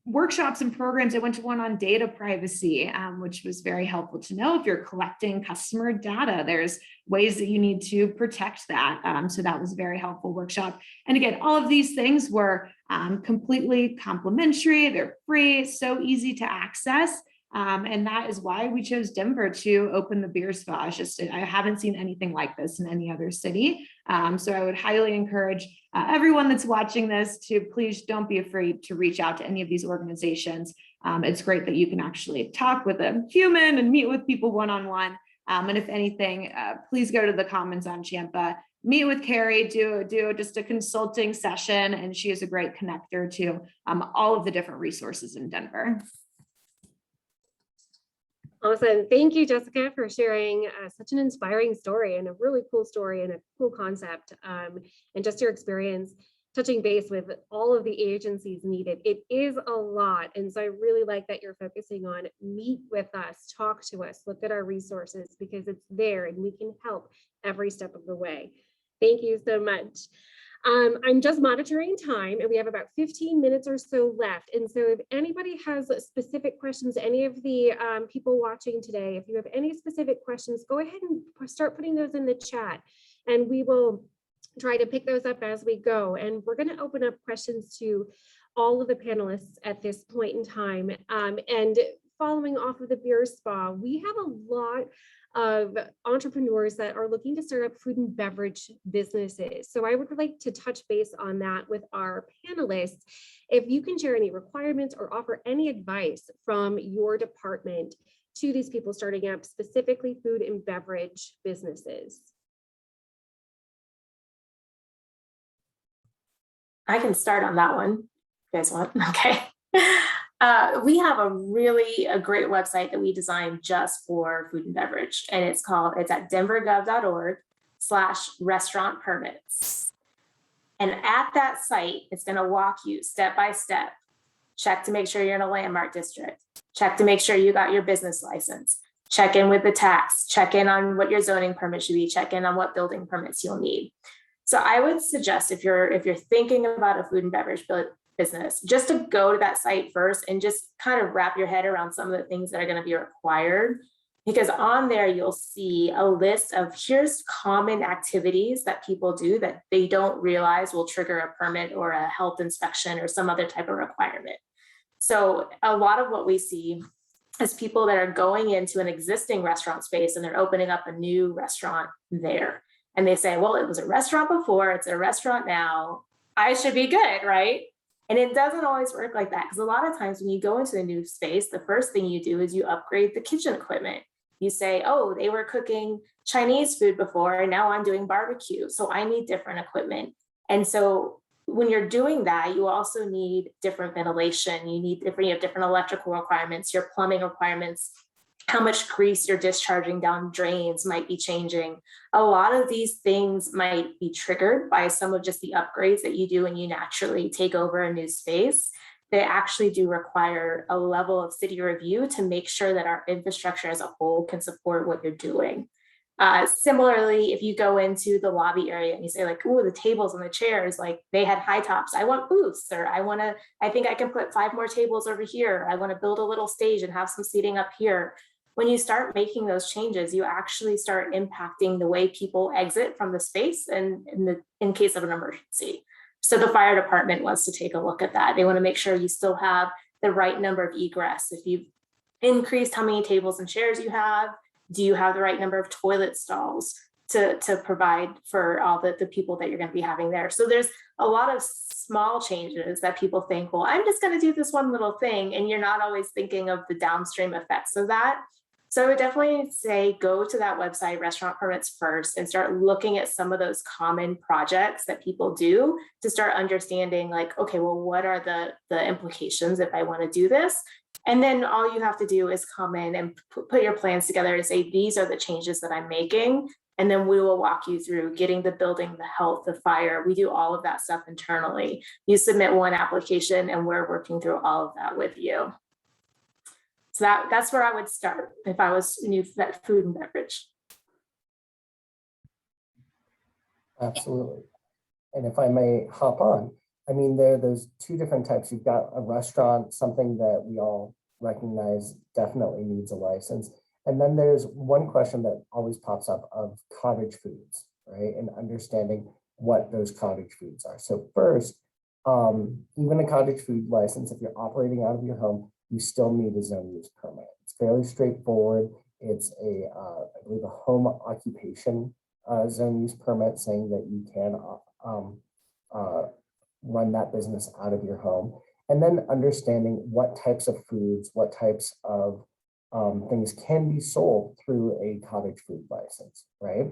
workshops and programs. I went to one on data privacy, which was very helpful to know if you're collecting customer data, there's ways that you need to protect that. So that was a very helpful workshop. And again, all of these things were completely complimentary. They're free, so easy to access. And that is why we chose Denver to open the beer spa. I haven't seen anything like this in any other city. So I would highly encourage everyone that's watching this to please don't be afraid to reach out to any of these organizations. It's great that you can actually talk with a human and meet with people one-on-one. And if anything, please go to the Commons on Champa, meet with Carrie, do just a consulting session. And she is a great connector to all of the different resources in Denver.
Awesome. Thank you, Jessica, for sharing such an inspiring story and a really cool story and a cool concept, and just your experience touching base with all of the agencies needed. It is a lot. And so I really like that you're focusing on meet with us, talk to us, look at our resources, because it's there and we can help every step of the way. Thank you so much. I'm just monitoring time and we have about 15 minutes or so left. And so if anybody has specific questions, any of the people watching today, if you have any specific questions, go ahead and start putting those in the chat and we will try to pick those up as we go. And we're going to open up questions to all of the panelists at this point in time. And following off of the beer spa, we have a lot of entrepreneurs that are looking to start up food and beverage businesses. So I would like to touch base on that with our panelists. If you can share any requirements or offer any advice from your department to these people starting up specifically food and beverage businesses.
I can start on that one. You guys want? Okay. We have a great website that we designed just for food and beverage, and it's at denvergov.org/restaurant permits. And at that site, it's going to walk you step by step, check to make sure you're in a landmark district, check to make sure you got your business license, check in with the tax, check in on what your zoning permit should be, check in on what building permits you'll need. So I would suggest if you're thinking about a food and beverage business, just to go to that site first and just kind of wrap your head around some of the things that are going to be required. Because on there, you'll see a list of here's common activities that people do that they don't realize will trigger a permit or a health inspection or some other type of requirement. So a lot of what we see is people that are going into an existing restaurant space and they're opening up a new restaurant there. And they say, well, it was a restaurant before, it's a restaurant now, I should be good, right? And it doesn't always work like that, because a lot of times when you go into a new space, the first thing you do is you upgrade the kitchen equipment. You say, oh, they were cooking Chinese food before, and now I'm doing barbecue, so I need different equipment. And so when you're doing that, you also need different ventilation. You have different electrical requirements, your plumbing requirements, how much grease you're discharging down drains might be changing. A lot of these things might be triggered by some of just the upgrades that you do when you naturally take over a new space. They actually do require a level of city review to make sure that our infrastructure as a whole can support what you're doing. Similarly, if you go into the lobby area and you say like, oh, the tables and the chairs, like they had high tops, I want booths, or I think I can put 5 more tables over here. I want to build a little stage and have some seating up here. When you start making those changes, you actually start impacting the way people exit from the space and in case of an emergency. So the fire department wants to take a look at that. They want to make sure you still have the right number of egress. If you've increased how many tables and chairs you have, do you have the right number of toilet stalls to provide for all the people that you're going to be having there? So there's a lot of small changes that people think, well, I'm just going to do this one little thing. And you're not always thinking of the downstream effects of that. So I would definitely say go to that website, Restaurant Permits First, and start looking at some of those common projects that people do to start understanding like, okay, well, what are the implications if I want to do this? And then all you have to do is come in and put your plans together to say, these are the changes that I'm making. And then we will walk you through getting the building, the health, the fire. We do all of that stuff internally. You submit one application and we're working through all of that with you. So that's where I would start if I was new to that food and beverage.
Absolutely. And if I may hop on, I mean, there are those 2 different types. You've got a restaurant, something that we all recognize definitely needs a license. And then there's one question that always pops up of cottage foods, right? And understanding what those cottage foods are. So first, even a cottage food license, if you're operating out of your home, you still need a zone use permit. It's fairly straightforward. It's I believe a home occupation zone use permit saying that you can run that business out of your home. And then understanding what types of foods, what types of things can be sold through a cottage food license, right?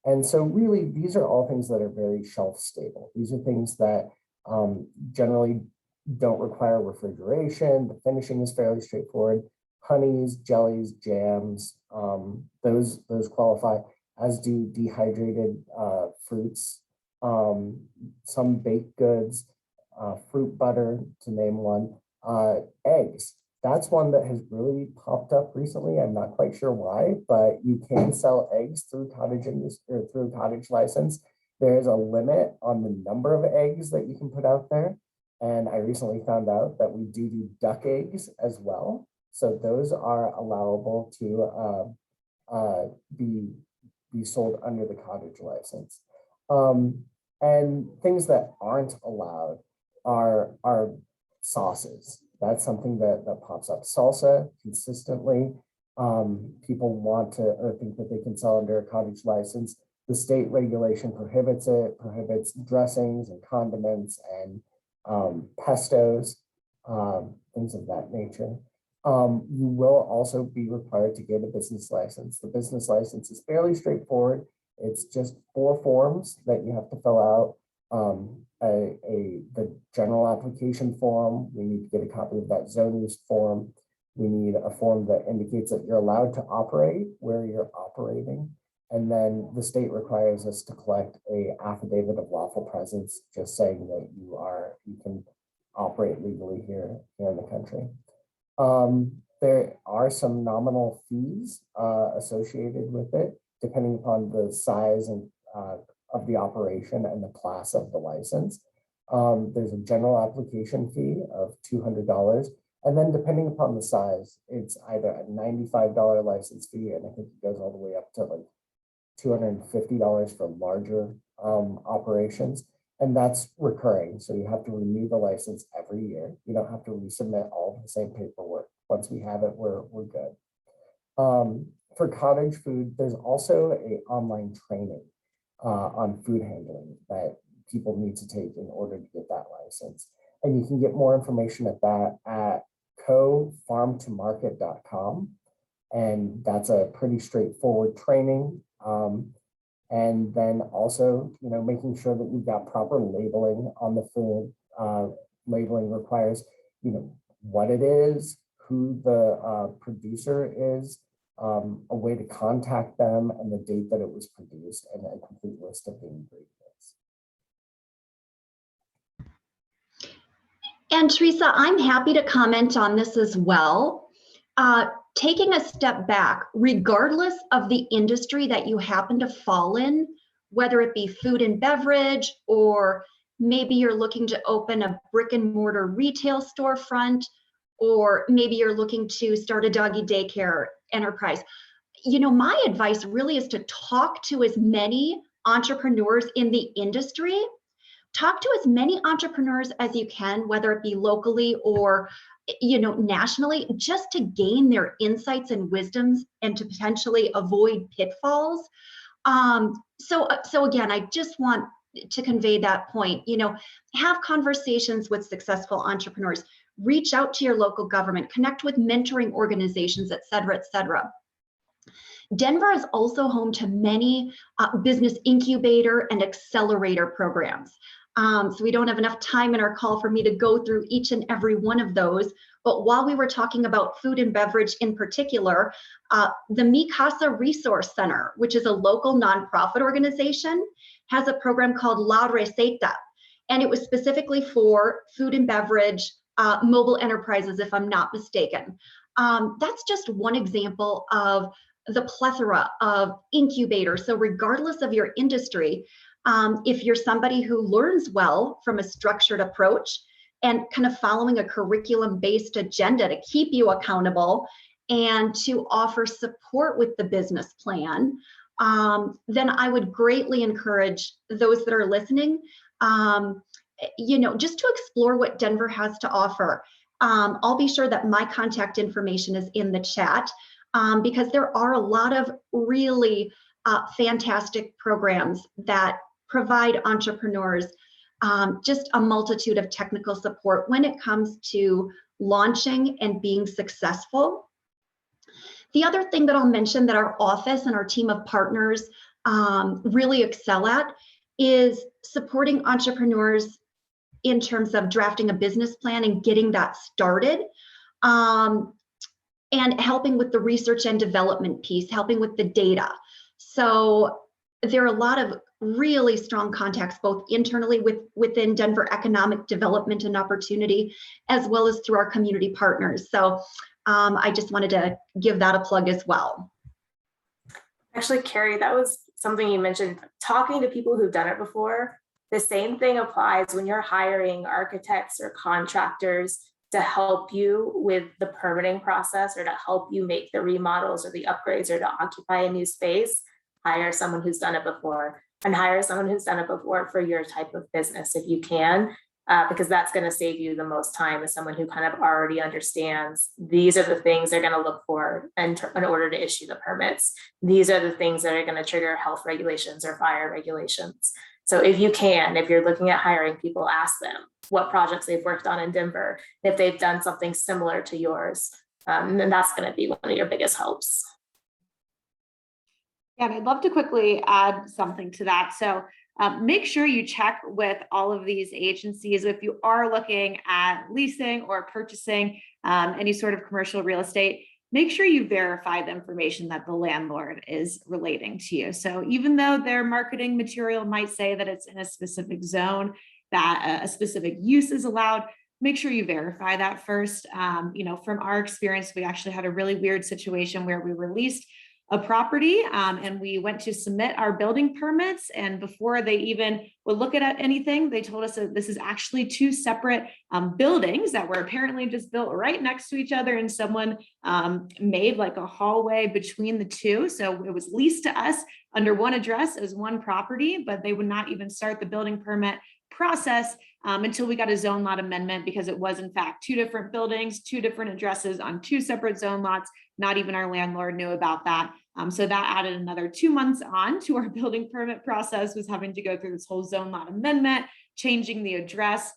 And so really, these are all things that are very shelf stable. These are things that generally don't require refrigeration. The finishing is fairly straightforward. Honeys, jellies, jams, those qualify, as do dehydrated fruits, some baked goods, fruit butter, to name one, eggs. That's one that has really popped up recently. I'm not quite sure why, but you can sell eggs through cottage license. There's a limit on the number of eggs that you can put out there. And I recently found out that we do duck eggs as well. So those are allowable to be sold under the cottage license. And things that aren't allowed are sauces. That's something that pops up. Salsa consistently. People want to or think that they can sell under a cottage license. The state regulation prohibits it, prohibits dressings and condiments and pestos, things of that nature. You will also be required to get a business license. The business license is fairly straightforward. It's just 4 forms that you have to fill out. The general application form, we need to get a copy of that zone use form. We need a form that indicates that you're allowed to operate, where you're operating. And then the state requires us to collect a affidavit of lawful presence, just saying that you can operate legally here in the country. There are some nominal fees associated with it, depending upon the size and of the operation and the class of the license. There's a general application fee of $200. And then depending upon the size, it's either a $95 license fee, and I think it goes all the way up to like $250 for larger operations. And that's recurring. So you have to renew the license every year. You don't have to resubmit all of the same paperwork. Once we have it, we're good. For cottage food, there's also an online training on food handling that people need to take in order to get that license. And you can get more information at that at cofarmtomarket.com. And that's a pretty straightforward training. And then also, making sure that you've got proper labeling on the food. Labeling requires, what it is, who the producer is, a way to contact them, and the date that it was produced, and a complete list of the ingredients.
And Teresa, I'm happy to comment on this as well. Taking a step back, regardless of the industry that you happen to fall in, whether it be food and beverage, or maybe you're looking to open a brick and mortar retail storefront, or maybe you're looking to start a doggy daycare enterprise. My advice really is to talk to as many entrepreneurs in the industry. Talk to as many entrepreneurs as you can, whether it be locally or nationally, just to gain their insights and wisdoms and to potentially avoid pitfalls. So again, I just want to convey that point. Have conversations with successful entrepreneurs. Reach out to your local government, connect with mentoring organizations, et cetera, et cetera. Denver is also home to many business incubator and accelerator programs. So we don't have enough time in our call for me to go through each and every one of those. But while we were talking about food and beverage in particular, the Mi Casa Resource Center, which is a local nonprofit organization, has a program called La Receta. And it was specifically for food and beverage mobile enterprises, if I'm not mistaken. That's just one example of the plethora of incubators. So regardless of your industry, if you're somebody who learns well from a structured approach and kind of following a curriculum-based agenda to keep you accountable and to offer support with the business plan, then I would greatly encourage those that are listening, just to explore what Denver has to offer. I'll be sure that my contact information is in the chat because there are a lot of really fantastic programs that provide entrepreneurs just a multitude of technical support when it comes to launching and being successful. The other thing that I'll mention that our office and our team of partners really excel at is supporting entrepreneurs in terms of drafting a business plan and getting that started, and helping with the research and development piece, helping with the data. So there are a lot of really strong contacts, both internally within Denver Economic Development and Opportunity, as well as through our community partners. So I just wanted to give that a plug as well.
Actually, Carrie, that was something you mentioned, talking to people who've done it before. The same thing applies when you're hiring architects or contractors to help you with the permitting process or to help you make the remodels or the upgrades or to occupy a new space. Hire someone who's done it before, and hire someone who's done it before for your type of business if you can, because that's going to save you the most time as someone who kind of already understands these are the things they're going to look for in order to issue the permits. These are the things that are going to trigger health regulations or fire regulations. So if you can, if you're looking at hiring people, ask them what projects they've worked on in Denver, if they've done something similar to yours, then that's going to be one of your biggest helps.
Yeah, and I'd love to quickly add something to that. So make sure you check with all of these agencies. If you are looking at leasing or purchasing any sort of commercial real estate, make sure you verify the information that the landlord is relating to you. So even though their marketing material might say that it's in a specific zone, that a specific use is allowed, make sure you verify that first. From our experience, we actually had a really weird situation where we released a property and we went to submit our building permits, and before they even would look at anything, they told us that this is actually two separate buildings that were apparently just built right next to each other, and someone made like a hallway between the two. So it was leased to us under one address as one property, but they would not even start the building permit process until we got a zone lot amendment, because it was in fact two different buildings, two different addresses on two separate zone lots. Not even our landlord knew about that. So that added another 2 months on to our building permit process, was having to go through this whole zone lot amendment, changing the address.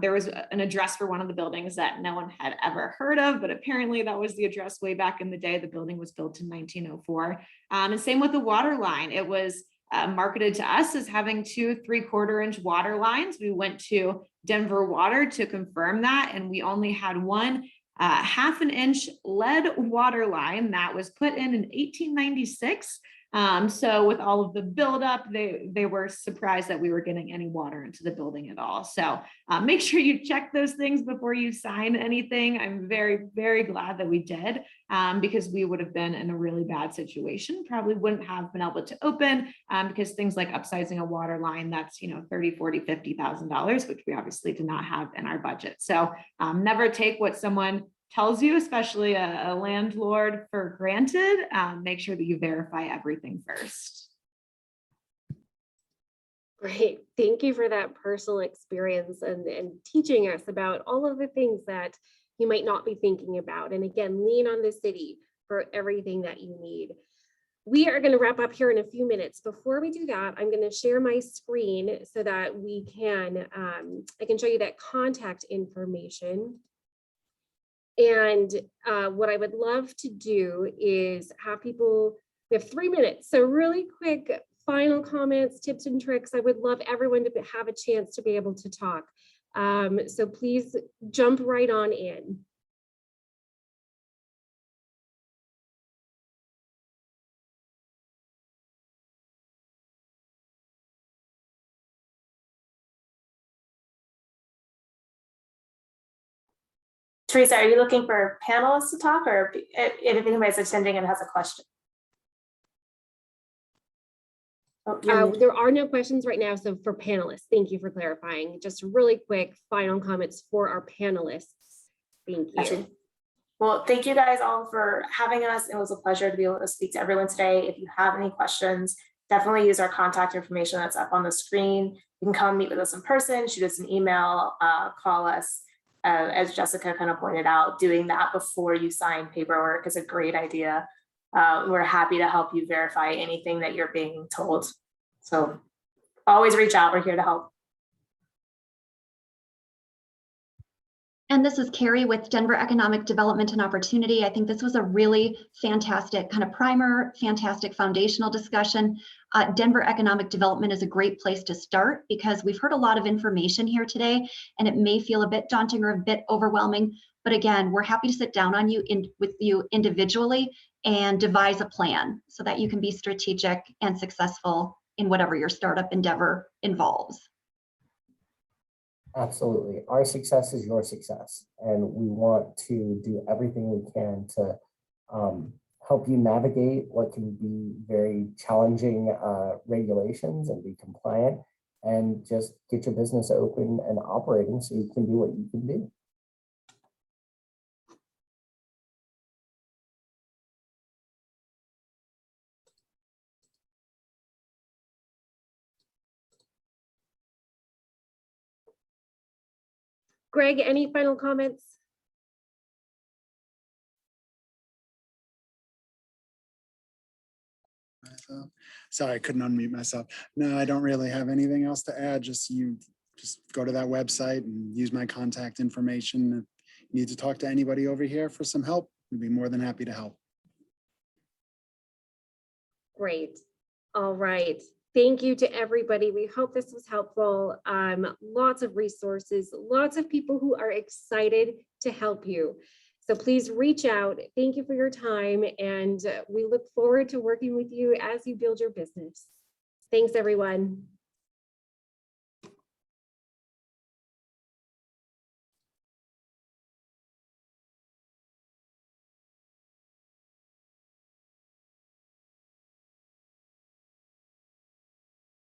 There was an address for one of the buildings that no one had ever heard of, but apparently that was the address way back in the day. The building was built in 1904. And same with the water line. It was marketed to us as having 2 3/4-inch water lines. We went to Denver Water to confirm that, and we only had one 1/2-inch lead water line that was put in 1896. So with all of the buildup, they were surprised that we were getting any water into the building at all. So make sure you check those things before you sign anything. I'm very, very glad that we did, because we would have been in a really bad situation. Probably wouldn't have been able to open because things like upsizing a water line, that's $30,000, $40,000, $50,000, which we obviously did not have in our budget. So never take what someone tells you, especially a landlord, for granted. Make sure that you verify everything first.
Great. Thank you for that personal experience and teaching us about all of the things that you might not be thinking about. And again, lean on the city for everything that you need. We are going to wrap up here in a few minutes. Before we do that, I'm going to share my screen so that we can, I can show you that contact information. And what I would love to do is have people, we have 3 minutes, so really quick final comments, tips and tricks. I would love everyone to have a chance to be able to talk. So please jump right on in.
Teresa, are you looking for panelists to talk, or if anybody's attending and has a question? Oh,
there are no questions right now. So for panelists, thank you for clarifying. Just really quick final comments for our panelists. Thank you.
Gotcha. Well, thank you guys all for having us. It was a pleasure to be able to speak to everyone today. If you have any questions, definitely use our contact information that's up on the screen. You can come meet with us in person, shoot us an email, call us. As Jessica kind of pointed out, doing that before you sign paperwork is a great idea. We're happy to help you verify anything that you're being told. So always reach out, we're here to help.
And this is Carrie with Denver Economic Development and Opportunity. I think this was a really fantastic kind of primer, fantastic foundational discussion. Denver Economic Development is a great place to start because we've heard a lot of information here today, and it may feel a bit daunting or a bit overwhelming. But again, we're happy to sit down with you individually and devise a plan so that you can be strategic and successful in whatever your startup endeavor involves.
Absolutely. Our success is your success. And we want to do everything we can to help you navigate what can be very challenging regulations and be compliant, and just get your business open and operating so you can do what you can do.
Greg, any final comments?
Sorry, I couldn't unmute myself. No, I don't really have anything else to add. Just go to that website and use my contact information. If you need to talk to anybody over here for some help, we'd be more than happy to help.
Great. All right. Thank you to everybody. We hope this was helpful. Lots of resources, lots of people who are excited to help you. So please reach out. Thank you for your time, and we look forward to working with you as you build your business. Thanks, everyone.